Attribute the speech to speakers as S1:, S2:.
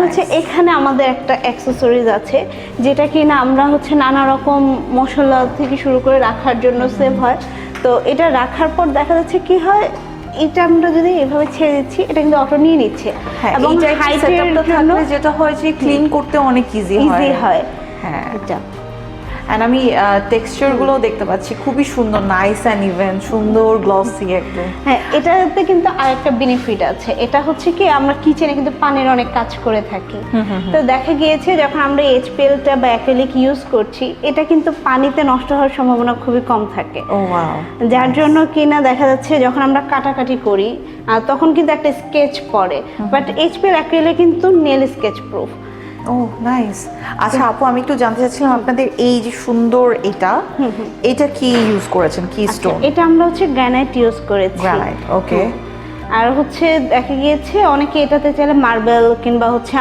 S1: হচ্ছে এখানে আমাদের একটা অ্যাক্সেসরিজ আছে যেটা কিনা আমরা হচ্ছে নানা রকম মশলা থেকে শুরু করে রাখার জন্য সেভ হয়। তো এটা রাখার পর দেখা যাচ্ছে কি হয়, এটা আমরা যদি এভাবে ছেড়ে দিচ্ছি এটা কিন্তু অটো নিয়ে নিচ্ছে
S2: এবং সেটআপটা থাকলে যেটা হয় যে ক্লিন করতে অনেক ইজি
S1: হয়।
S2: হ্যাঁ, এটা এন্ড আমি টেক্সচারগুলো দেখতে পাচ্ছি খুবই সুন্দর, নাইস এন্ড ইভেন, সুন্দর গ্লসি একদম।
S1: হ্যাঁ, এটাতে কিন্তু আরেকটা বেনিফিট আছে, এটা হচ্ছে কি আমরা কিচেনে কিন্তু পানির অনেক কাজ করে থাকি। তো দেখা গিয়েছে যখন আমরা এইচপিএলটা বা অ্যাক্রিলিক ইউজ করছি এটা কিন্তু পানিতে নষ্ট হওয়ার সম্ভাবনা খুবই কম থাকে।
S2: ও ওয়াও।
S1: যার জন্য কিনা দেখা যাচ্ছে যখন আমরা কাটাকাটি করি তখন কিন্তু একটা স্কেচ পড়ে, বাট এইচপিএল অ্যাক্রিলিক কিন্তু নেল স্কেচ প্রুফ।
S2: ও নাইস। আচ্ছা আপু, আমি একটু জানতে চাচ্ছিলাম আপনাদের এই যে সুন্দর এটা কি ইউজ করেছেন, কি স্টোন?
S1: এটা আমরা হচ্ছে গ্রানাইট ইউজ করেছি।
S2: গ্রানাইট, ওকে।
S1: আর হচ্ছে দেখা গিয়েছে অনেকে এটাতে চাইলে মার্বেল কিংবা হচ্ছে